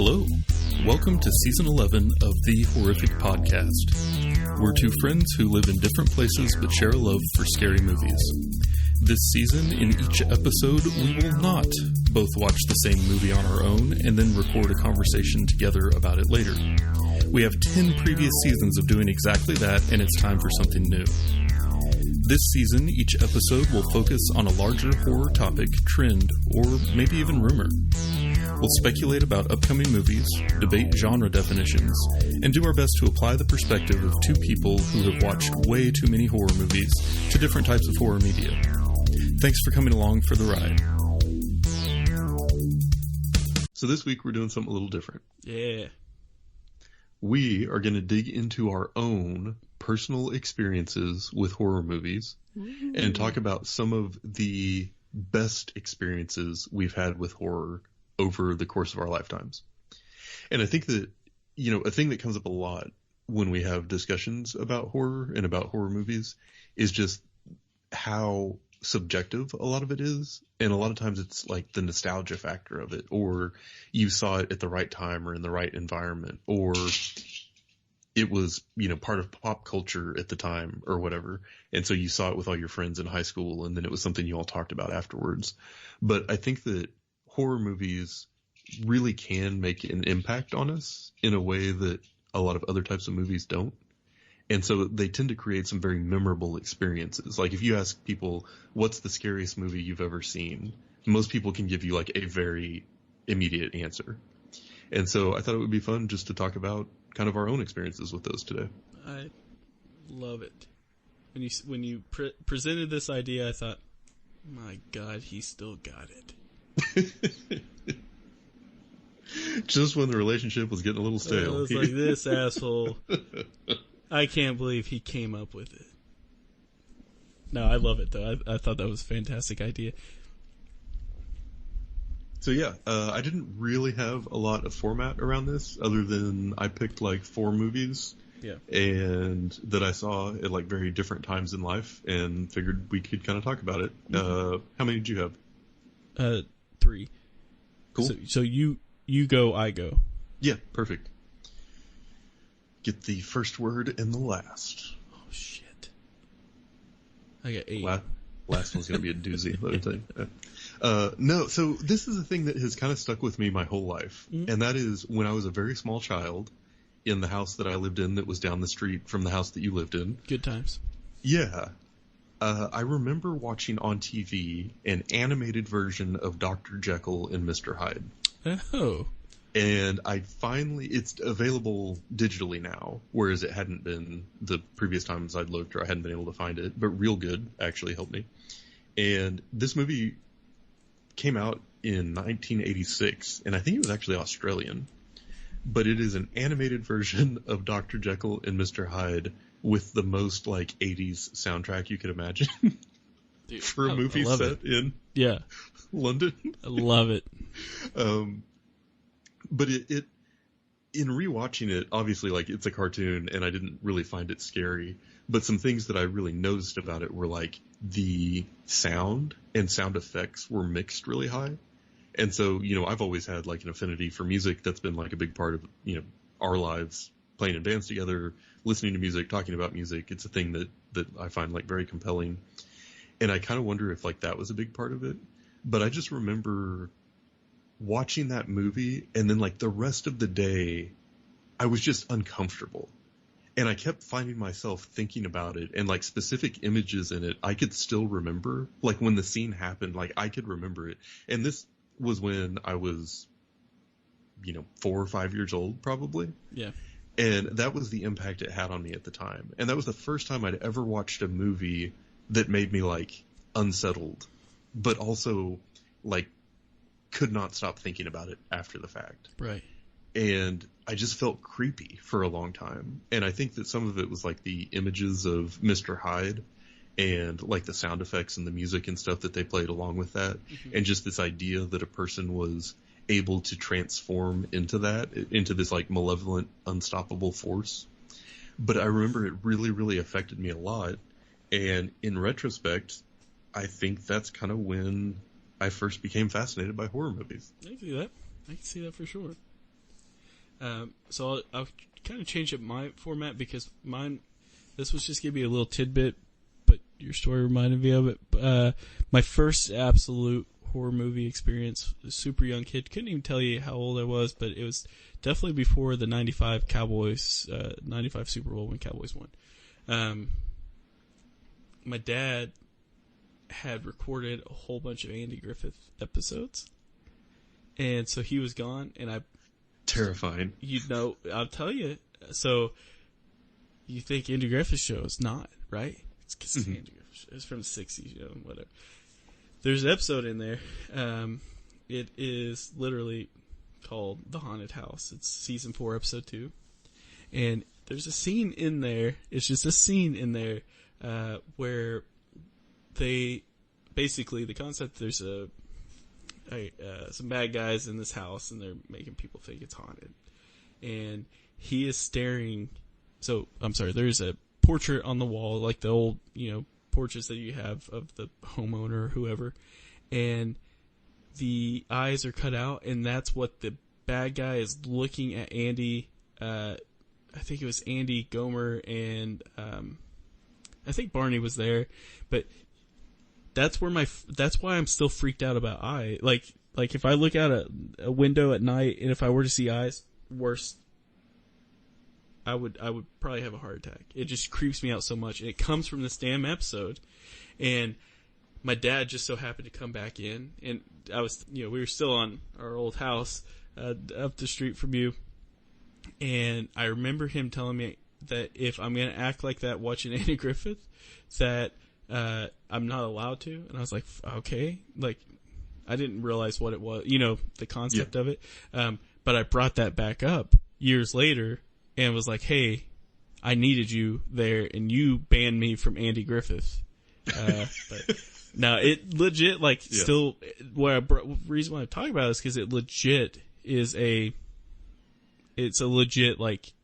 Hello, welcome to Season 11 of The Horrific Podcast. We're two friends who live in different places but share a love for scary movies. This season, in each episode, we will not both watch the same movie on our own and then record a conversation together about it later. We have 10 previous seasons of doing exactly that, and it's time for something new. This season, each episode will focus on a larger horror topic, trend, or maybe even rumor. We'll speculate about upcoming movies, debate genre definitions, and do our best to apply the perspective of two people who have watched way too many horror movies to different types of horror media. Thanks for coming along for the ride. So this week we're doing something a little different. Yeah. We are going to dig into our own personal experiences with horror movies and talk about some of the best experiences we've had with horror over the course of our lifetimes. And I think that, a thing that comes up a lot when we have discussions about horror and about horror movies is just how subjective a lot of it is. And a lot of times it's like the nostalgia factor of it, or you saw it at the right time or in the right environment, or it was, part of pop culture at the time or whatever. And so you saw it with all your friends in high school, and then it was something you all talked about afterwards. But I think that horror movies really can make an impact on us in a way that a lot of other types of movies don't. And so they tend to create some very memorable experiences. Like if you ask people, what's the scariest movie you've ever seen? Most people can give you like a very immediate answer. And so I thought it would be fun just to talk about kind of our own experiences with those today. I love it. When you presented this idea, I thought, my God, he still got it. Just when the relationship was getting a little stale. I was like, this asshole. I can't believe he came up with it. No, I love it, though. I thought that was a fantastic idea. So, yeah, I didn't really have a lot of format around this other than I picked, like, 4 movies. Yeah. And that I saw at, like, very different times in life and figured we could kind of talk about it. Mm-hmm. How many did you have? 3. Cool. So you go, I go. Yeah, perfect. Get the first word and the last. Oh, shit. I got 8. Last one's going to be a doozy, let me tell you. No, so this is a thing that has kind of stuck with me my whole life. Mm-hmm. And that is when I was a very small child in the house that I lived in that was down the street from the house that you lived in. Good times. Yeah. I remember watching on TV an animated version of Dr. Jekyll and Mr. Hyde. Oh. And it's available digitally now, whereas it hadn't been the previous times I'd looked, or I hadn't been able to find it. But Real Good actually helped me. And this movie came out in 1986, and I think it was actually Australian. But it is an animated version of Dr. Jekyll and Mr. Hyde with the most, 80s soundtrack you could imagine. Dude, for a movie set in London. I love it. But it in rewatching it, obviously, it's a cartoon, and I didn't really find it scary. But some things that I really noticed about it were, the sound and sound effects were mixed really high. And so, I've always had, an affinity for music. That's been, a big part of, our lives, playing in bands together, listening to music, talking about music. It's a thing that I find, very compelling. And I kind of wonder if, that was a big part of it. But I just remember watching that movie, and then the rest of the day, I was just uncomfortable. And I kept finding myself thinking about it, and specific images in it, I could still remember. When the scene happened, I could remember it. And this was when I was, 4 or 5 years old, probably. Yeah. And that was the impact it had on me at the time. And that was the first time I'd ever watched a movie that made me unsettled, but also could not stop thinking about it after the fact. Right. And I just felt creepy for a long time. And I think that some of it was the images of Mr. Hyde and the sound effects and the music and stuff that they played along with that. Mm-hmm. And just this idea that a person was able to transform into this malevolent, unstoppable force. But I remember it really, really affected me a lot. And in retrospect, I think that's kind of when I first became fascinated by horror movies. I can see that. I can see that for sure. So I'll kind of change up my format because this was just going to be a little tidbit, but your story reminded me of it. My first absolute horror movie experience, a super young kid, couldn't even tell you how old I was, but it was definitely before the 95 Super Bowl when Cowboys won. My dad had recorded a whole bunch of Andy Griffith episodes, and so he was gone, and terrifying. I'll tell you. So you think Andy Griffith show is not, right? It's because it's Andy Griffith show. It's from the 60s, whatever. There's an episode in there. It is literally called The Haunted House. It's season 4, episode 2. And there's a scene in there. It's just a scene in there where they basically, the concept, there's some bad guys in this house and they're making people think it's haunted. And he is staring. So, I'm sorry, there's a portrait on the wall, like the old, portraits that you have of the homeowner or whoever. And the eyes are cut out, and that's what the bad guy is looking at Andy. I think it was Andy, Gomer, and I think Barney was there. But that's why I'm still freaked out about eye. Like if I look out a window at night, and if I were to see eyes, worse. I would probably have a heart attack. It just creeps me out so much, and it comes from this damn episode. And my dad just so happened to come back in, and we were still on our old house up the street from you, and I remember him telling me that if I'm gonna act like that watching Andy Griffith, that I'm not allowed to. And I was like, okay, like I didn't realize what it was, the concept of it. But I brought that back up years later. And was like, hey, I needed you there, and you banned me from Andy Griffith. But no, it legit, still, reason why I'm talking about it is because it legit is it's a legit,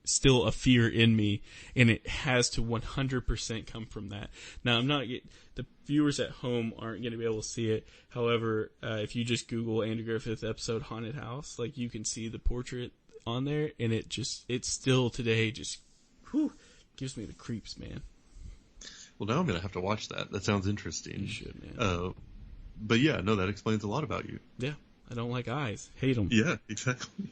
still a fear in me, and it has to 100% come from that. Now, the viewers at home aren't going to be able to see it. However, if you just Google Andy Griffith episode Haunted House, you can see the portrait on there, and it's still today just gives me the creeps, man. Well, now I'm gonna have to watch that. That sounds interesting. You should, man. But yeah, no, that explains a lot about you. Yeah, I don't like eyes. Hate them. Yeah, exactly.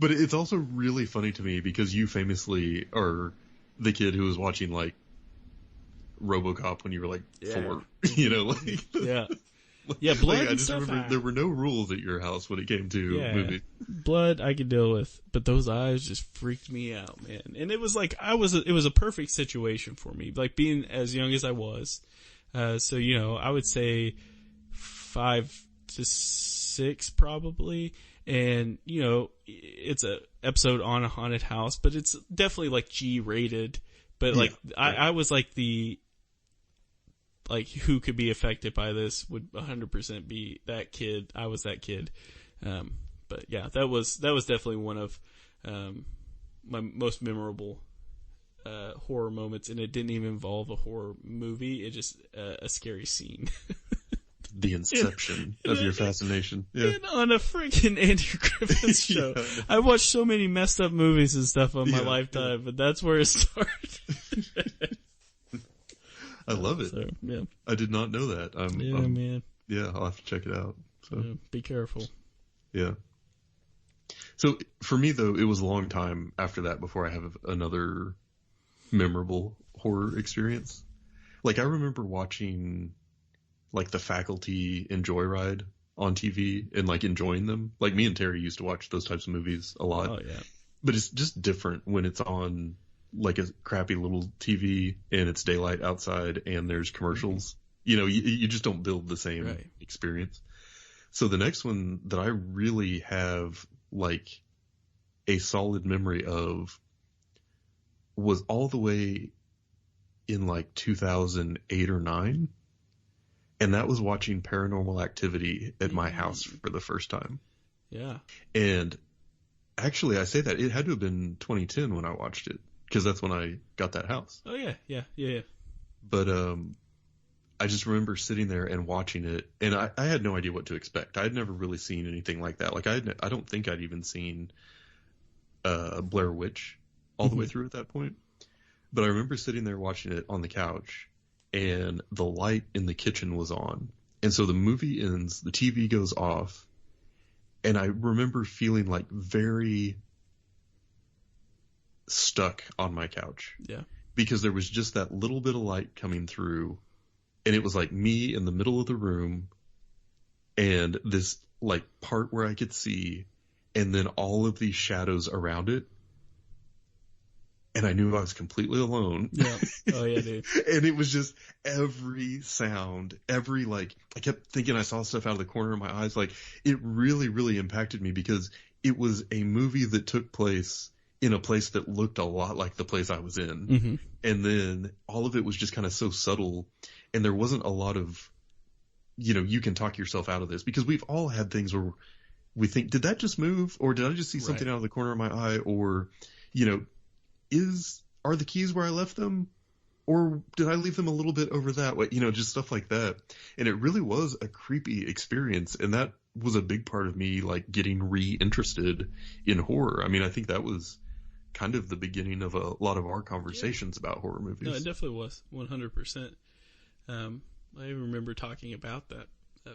But it's also really funny to me because you famously are the kid who was watching RoboCop when you were 4. Yeah. Yeah, blood and I just stuff. remember there were no rules at your house when it came to movies. Blood I could deal with, but those eyes just freaked me out, man. And it was it was a perfect situation for me, being as young as I was. So I would say 5 to 6 probably, and it's a episode on a haunted house, but it's definitely G-rated. But I was who could be affected by this would 100% be that kid. I was that kid. But yeah, that was definitely one of, my most memorable, horror moments. And it didn't even involve a horror movie. It just, a scary scene. The inception of your fascination. Yeah. And on a freaking Andy Griffith show. Yeah. I watched so many messed up movies and stuff on my lifetime, but that's where it started. I love it. So, yeah. I did not know that. Man. Yeah, I'll have to check it out. So. Yeah, be careful. Yeah. So for me, though, it was a long time after that before I have another memorable horror experience. I remember watching, The Faculty and Joyride on TV and, enjoying them. Me and Terry used to watch those types of movies a lot. Oh, yeah. But it's just different when it's on a crappy little TV and it's daylight outside and there's commercials. Mm-hmm. You just don't build the same experience. So the next one that I really have a solid memory of was all the way in 2008 or 9. And that was watching Paranormal Activity at my house for the first time. Yeah. And actually I say that it had to have been 2010 when I watched it. Because that's when I got that house. Oh, yeah. But I just remember sitting there and watching it, and I had no idea what to expect. I had never really seen anything like that. I don't think I'd even seen Blair Witch all the way through at that point. But I remember sitting there watching it on the couch, and the light in the kitchen was on. And so the movie ends, the TV goes off, and I remember feeling like very stuck on my couch. Yeah. Because there was just that little bit of light coming through, and it was like me in the middle of the room, and this like part where I could see, and then all of these shadows around it. And I knew I was completely alone. Yeah. Oh yeah, dude. And it was just every sound, every like, I kept thinking I saw stuff out of the corner of my eyes. Like, it really, really impacted me because it was a movie that took place in a place that looked a lot like the place I was in. Mm-hmm. And then all of it was just kind of so subtle, and there wasn't a lot of, you know, you can talk yourself out of this, because we've all had things where we think, did that just move? Or did I just see something out of the corner of my eye? Or, you know, are the keys where I left them, or did I leave them a little bit over that way? You know, just stuff like that. And it really was a creepy experience. And that was a big part of me, like, getting re-interested in horror. I mean, I think that was kind of the beginning of a lot of our conversations about horror movies. No, it definitely was 100%. I remember talking about that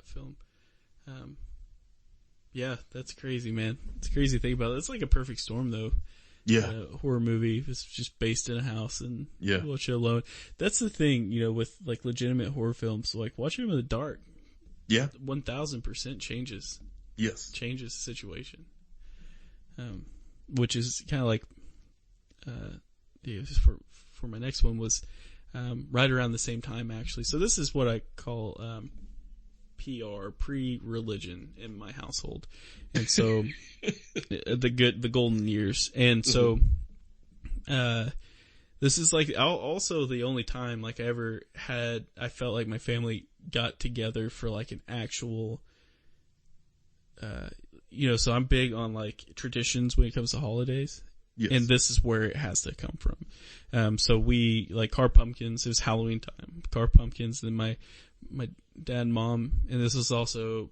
film. Yeah, that's crazy, man. It's crazy to think about. It's like a perfect storm, though. Yeah. Horror movie. It's just based in a house and yeah. watch it alone. That's the thing, you know, with like legitimate horror films. Like watching them in the dark. Yeah. 1000% changes. Yes. Changes the situation. Which is kind of like, for my next one was, right around the same time actually. So this is what I call, PR, pre-religion in my household. And so the golden years. And so this is like also the only time like I felt like my family got together for like an actual you know, so I'm big on like traditions when it comes to holidays. Yes. And this is where it has to come from. So we like carve pumpkins. It was Halloween time. Carve pumpkins. Then my dad and mom, and this is also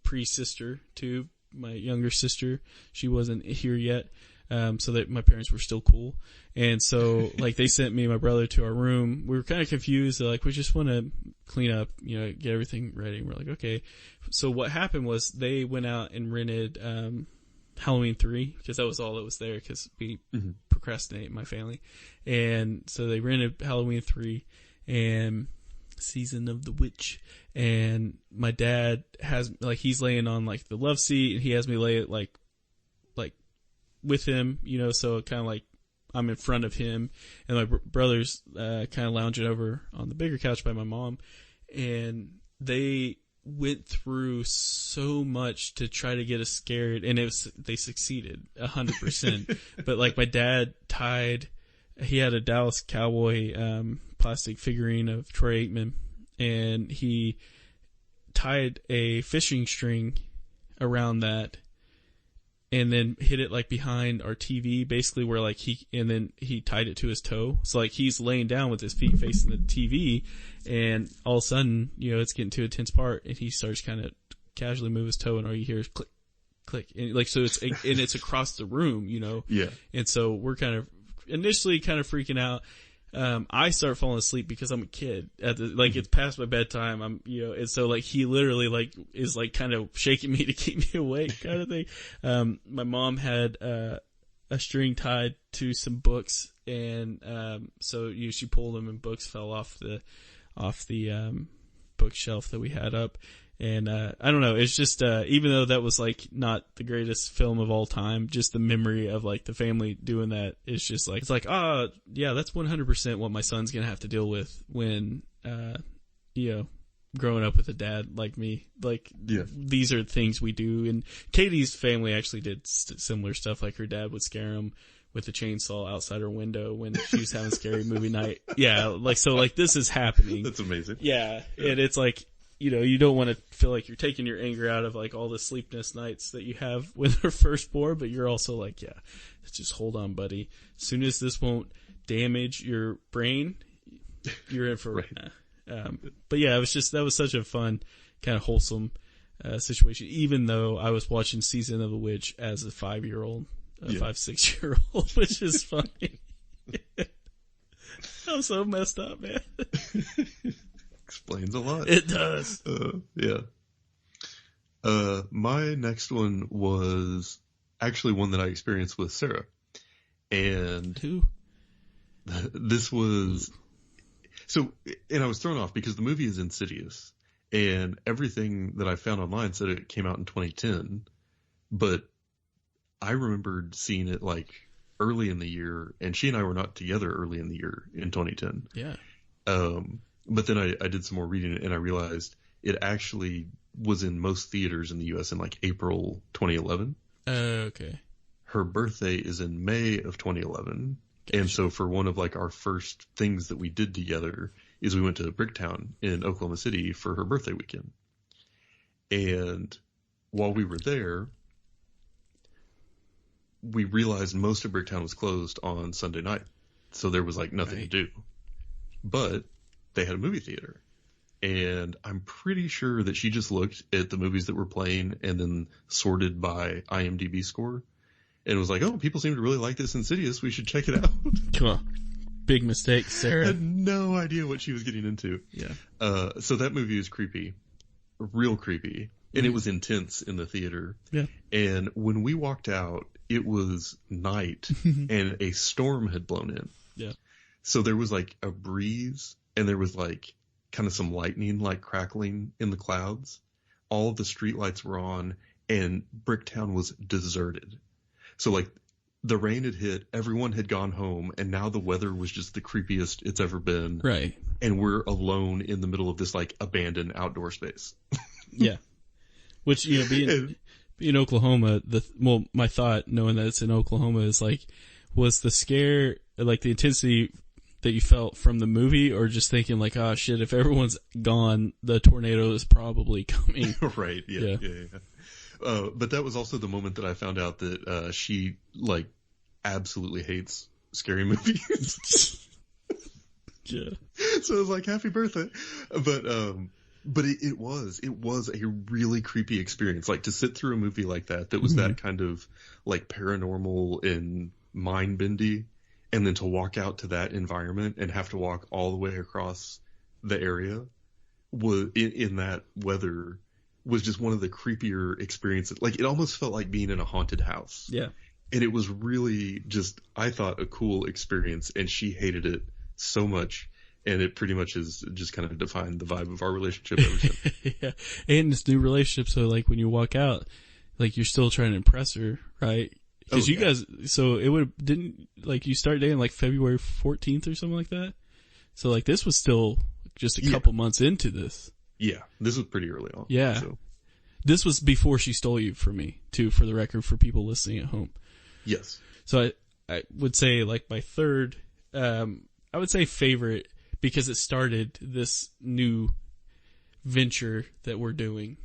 pre-sister too, my younger sister. She wasn't here yet, so that my parents were still cool. And so like they sent me and my brother to our room. We were kind of confused. They're like, we just want to clean up, you know, get everything ready. And we're like, okay. So what happened was they went out and rented Halloween 3, because that was all that was there, because we procrastinate in my family. And so they rented Halloween 3 and Season of the Witch, and my dad has like, he's laying on like the love seat, and he has me lay it like with him, you know, so kind of like I'm in front of him, and my brother's kind of lounging over on the bigger couch by my mom, and they went through so much to try to get us scared, and they succeeded 100%. But like my dad he had a Dallas Cowboy plastic figurine of Troy Aikman, and he tied a fishing string around that and then hit it like behind our TV, basically where like and then he tied it to his toe. So like he's laying down with his feet facing the TV, and all of a sudden, you know, it's getting to a tense part, and he starts kind of casually move his toe, and all you hear is click, click. And like, so it's, and it's across the room, you know? Yeah. And so we're initially kind of freaking out. I start falling asleep because I'm a kid it's past my bedtime. And so like he literally like is like kind of shaking me to keep me awake kind of thing. My mom had, a string tied to some books, and, so she pulled them and books fell off the bookshelf that we had up. And, I don't know. It's just, even though that was like not the greatest film of all time, just the memory of like the family doing that is just like, it's like, yeah, that's 100% what my son's going to have to deal with when, you know, growing up with a dad like me. Like, yeah. These are things we do. And Katie's family actually did similar stuff. Like her dad would scare him with a chainsaw outside her window when she was having scary movie night. Yeah. Like, so like this is happening. That's amazing. Yeah. And it's like, you know, you don't want to feel like you're taking your anger out of like all the sleepless nights that you have with her firstborn, but you're also like, yeah, just hold on, buddy. As soon as this won't damage your brain, you're in for right. But yeah, that was such a fun, kind of wholesome situation, even though I was watching Season of the Witch as a 5-year-old. a 5-6-year-old, which is funny. I'm so messed up, man. Explains a lot. It does. Yeah. My next one was actually one that I experienced with Sarah. And who? This was and I was thrown off because the movie is Insidious, and everything that I found online said it came out in 2010, but I remembered seeing it like early in the year, and she and I were not together early in the year in 2010. Yeah. But then I did some more reading, and I realized it actually was in most theaters in the U.S. in like April 2011. Okay. Her birthday is in May of 2011. Gotcha. And so for one of like our first things that we did together is we went to Bricktown in Oklahoma City for her birthday weekend. And while we were there, we realized most of Bricktown was closed on Sunday night. So there was like nothing to do. But they had a movie theater. And I'm pretty sure that she just looked at the movies that were playing and then sorted by IMDb score. And was like, oh, people seem to really like this Insidious. We should check it out. Come on. Big mistake, Sarah. I had no idea what she was getting into. Yeah. So that movie is creepy. Real creepy. And it was intense in the theater. Yeah. And when we walked out, it was night and a storm had blown in. Yeah. So there was like a breeze and there was like kind of some lightning like crackling in the clouds. All of the streetlights were on and Bricktown was deserted. So like the rain had hit, everyone had gone home, and now the weather was just the creepiest it's ever been. Right. And we're alone in the middle of this like abandoned outdoor space. Yeah. Which, you know, being Oklahoma, my thought knowing that it's in Oklahoma is like, was the scare, like the intensity that you felt from the movie, or just thinking like, oh shit, if everyone's gone, the tornado is probably coming. Right. Yeah. But that was also the moment that I found out that she like absolutely hates scary movies. Yeah. So I was like, happy birthday. But it was a really creepy experience. Like to sit through a movie like that was that kind of like paranormal and mind bendy, and then to walk out to that environment and have to walk all the way across the area was in that weather was just one of the creepier experiences. Like it almost felt like being in a haunted house. Yeah. And it was really just, I thought, a cool experience, and she hated it so much. And it pretty much has just kind of defined the vibe of our relationship ever since. Yeah. And this new relationship. So like when you walk out, like you're still trying to impress her, right? Cause you guys, so it didn't like you start dating like February 14th or something like that. So like this was still just a couple months into this. Yeah. This was pretty early on. Yeah. So. This was before she stole you from me too, for the record, for people listening at home. Yes. So I would say like my third, I would say favorite, because it started this new venture that we're doing,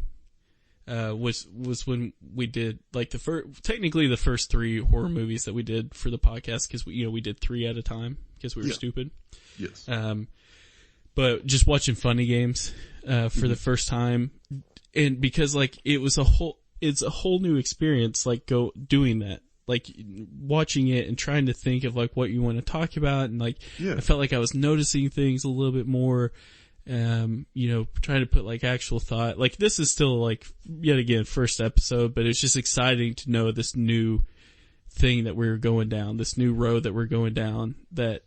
was when we did like technically the first 3 horror movies that we did for the podcast, because we did 3 at a time because we were stupid. Yes. But just watching Funny Games, for the first time, and because like it's a whole new experience, like doing that. Like watching it and trying to think of like what you want to talk about, and like I felt like I was noticing things a little bit more, trying to put like actual thought. Like this is still like yet again first episode, but it's just exciting to know this new thing that we're going down, this new road that we're going down, that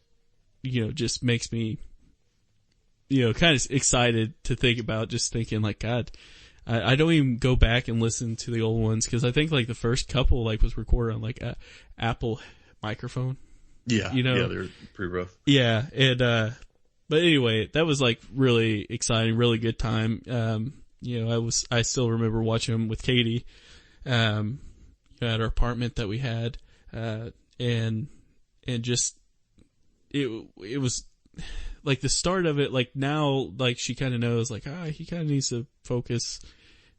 just makes me kind of excited to think about. Just thinking like, God, I don't even go back and listen to the old ones, because I think like the first couple like was recorded on like a Apple microphone. Yeah. Yeah, they're pretty rough. Yeah. And, but anyway, that was like really exciting, really good time. I still remember watching them with Katie, at our apartment that we had, and just, it was like the start of it. Like now, like she kind of knows like, he kind of needs to focus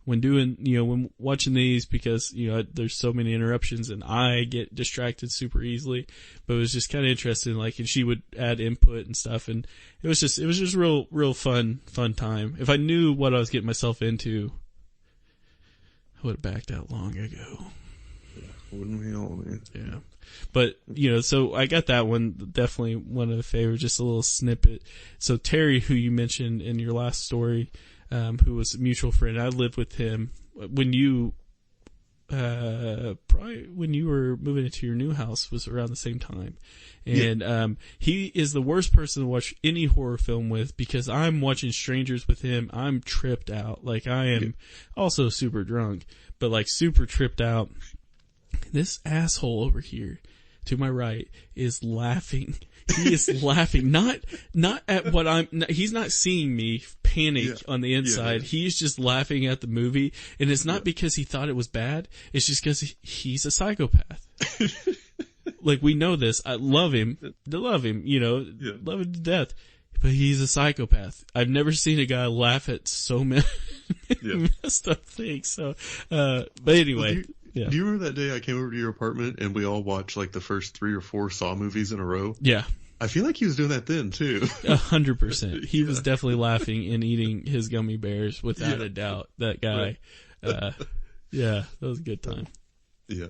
when doing, when watching these, because, there's so many interruptions and I get distracted super easily. But it was just kind of interesting, like, and she would add input and stuff, and it was just real fun time. If I knew what I was getting myself into, I would have backed out long ago. Wouldn't we all, man? Yeah. But, so I got that one, definitely one of the favorites, just a little snippet. So Terry, who you mentioned in your last story, who was a mutual friend, I lived with him when you, probably when you were moving into your new house was around the same time. And, he is the worst person to watch any horror film with because I'm watching Strangers with him. I'm tripped out. Like I am also super drunk, but like super tripped out. This asshole over here to my right is laughing. He is laughing, not at what he's not seeing me panic on the inside. He's just laughing at the movie. And it's not because he thought it was bad. It's just because he's a psychopath. Like we know this. I love him, love him to death. But he's a psychopath. I've never seen a guy laugh at so many messed up things. So, but anyway. Do you remember that day I came over to your apartment and we all watched like the first 3 or 4 Saw movies in a row? Yeah. I feel like he was doing that then too. 100%. He was definitely laughing and eating his gummy bears without a doubt. That guy. Right. That was a good time. Yeah.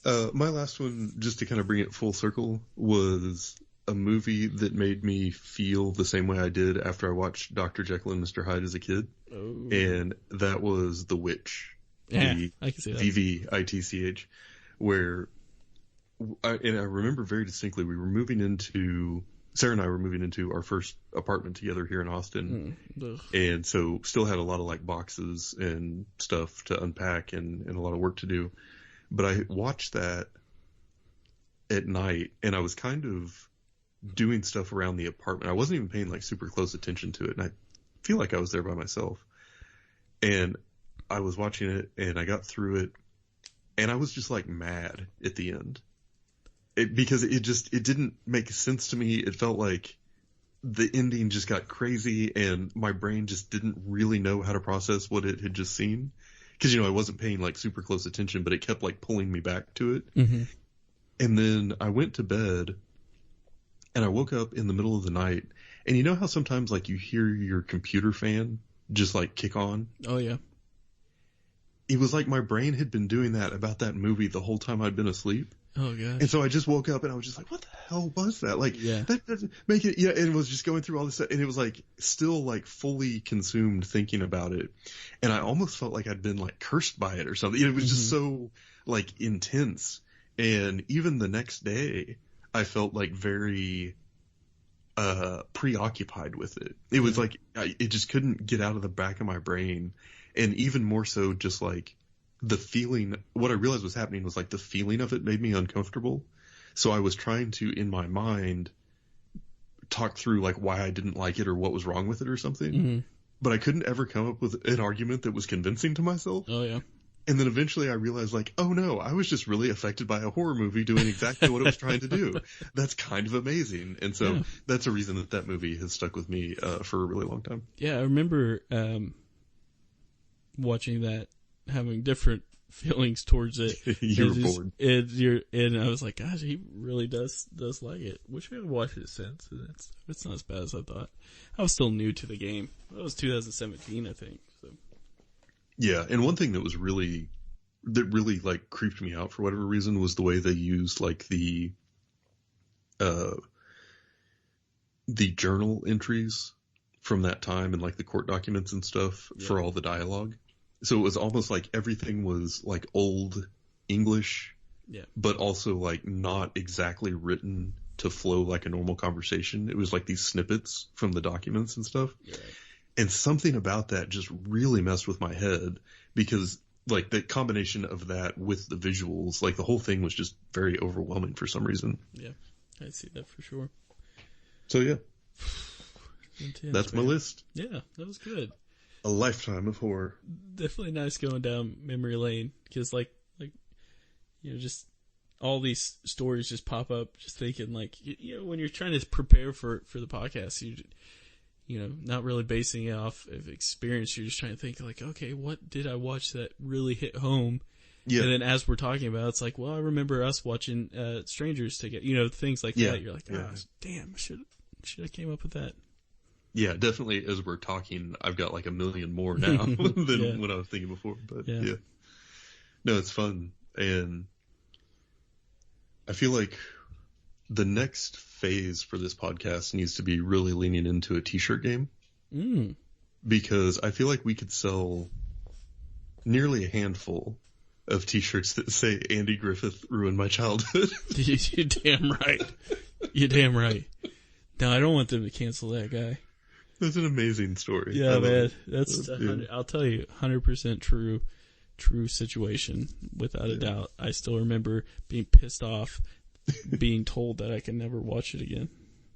My last one, just to kind of bring it full circle, was a movie that made me feel the same way I did after I watched Dr. Jekyll and Mr. Hyde as a kid. Oh. And that was The Witch. Yeah, I can see that. VVITCH, where, I remember very distinctly, Sarah and I were moving into our first apartment together here in Austin. And so still had a lot of like boxes and stuff to unpack and a lot of work to do. But I watched that at night and I was kind of doing stuff around the apartment. I wasn't even paying like super close attention to it. And I feel like I was there by myself. And I was watching it and I got through it and I was just like mad at the end because it didn't make sense to me. It felt like the ending just got crazy and my brain just didn't really know how to process what it had just seen. Cause I wasn't paying like super close attention, but it kept like pulling me back to it. Mm-hmm. And then I went to bed and I woke up in the middle of the night and you know how sometimes like you hear your computer fan just like kick on? Oh yeah. It was like my brain had been doing that about that movie the whole time I'd been asleep. Oh, gosh. And so I just woke up and I was just like, what the hell was that? Like, that doesn't make it, and it was just going through all this stuff. And it was like, still like fully consumed thinking about it. And I almost felt like I'd been like cursed by it or something. It was just so like intense. And even the next day, I felt like very preoccupied with it. It was like, it just couldn't get out of the back of my brain. And even more so, just like the feeling, what I realized was happening was like the feeling of it made me uncomfortable. So I was trying to, in my mind, talk through like why I didn't like it or what was wrong with it or something. Mm-hmm. But I couldn't ever come up with an argument that was convincing to myself. Oh, yeah. And then eventually I realized like, oh no, I was just really affected by a horror movie doing exactly what it was trying to do. That's kind of amazing. And so that's a reason that movie has stuck with me for a really long time. Yeah, I remember watching that, having different feelings towards it. You were bored. And I was like, gosh, he really does like it. Wish we had watched it since. It's not as bad as I thought. I was still new to the game. That was 2017, I think. So. Yeah, and one thing that really like creeped me out for whatever reason was the way they used like the journal entries from that time and like the court documents and stuff for all the dialogue. So it was almost like everything was like old English, but also like not exactly written to flow like a normal conversation. It was like these snippets from the documents and stuff. Yeah. And something about that just really messed with my head because like the combination of that with the visuals, like the whole thing was just very overwhelming for some reason. Yeah, I see that for sure. So yeah, intense, that's my list. Yeah, that was good. A lifetime of horror. Definitely nice going down memory lane because like just all these stories just pop up. Just thinking like when you're trying to prepare for the podcast, not really basing it off of experience. You're just trying to think like, okay, what did I watch that really hit home? Yeah. And then as we're talking about it, it's like, well, I remember us watching Strangers together. Things like that. You're like, damn, should have came up with that. Yeah, definitely. As we're talking, I've got like a million more now than when I was thinking before. But yeah. No, it's fun. And I feel like the next phase for this podcast needs to be really leaning into a t-shirt game. Because I feel like we could sell nearly a handful of t-shirts that say Andy Griffith ruined my childhood. You're damn right. You're damn right. No, I don't want them to cancel that guy. That's an amazing story. Yeah, man. That's I'll tell you, 100% true situation, without a doubt. I still remember being pissed off, being told that I can never watch it again.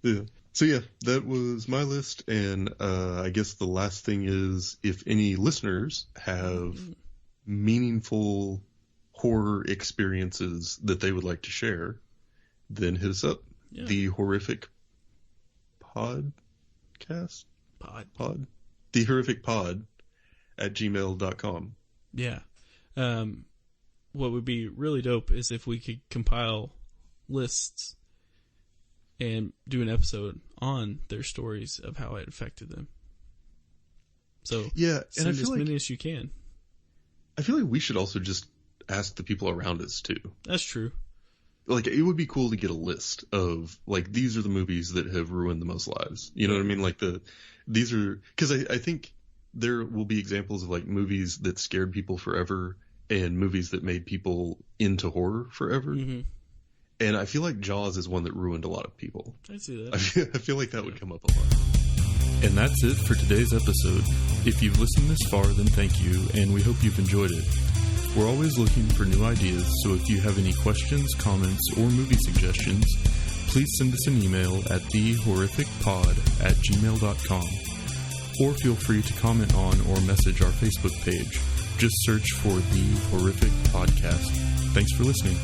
Yeah. So yeah, that was my list, and I guess the last thing is, if any listeners have meaningful horror experiences that they would like to share, then hit us up. Yeah. The Horrific Podcast? Pod? The Horrific Pod at gmail.com. Yeah. What would be really dope is if we could compile lists and do an episode on their stories of how it affected them. So yeah, send and as many as you can. I feel like we should also just ask the people around us too. That's true. Like, it would be cool to get a list of, like, these are the movies that have ruined the most lives. You know what I mean? Like, these are, because I think there will be examples of, like, movies that scared people forever and movies that made people into horror forever. Mm-hmm. And I feel like Jaws is one that ruined a lot of people. I see that. I feel like that would come up a lot. And that's it for today's episode. If you've listened this far, then thank you, and we hope you've enjoyed it. We're always looking for new ideas, so if you have any questions, comments, or movie suggestions, please send us an email at thehorrificpod@gmail.com, or feel free to comment on or message our Facebook page. Just search for The Horrific Podcast. Thanks for listening.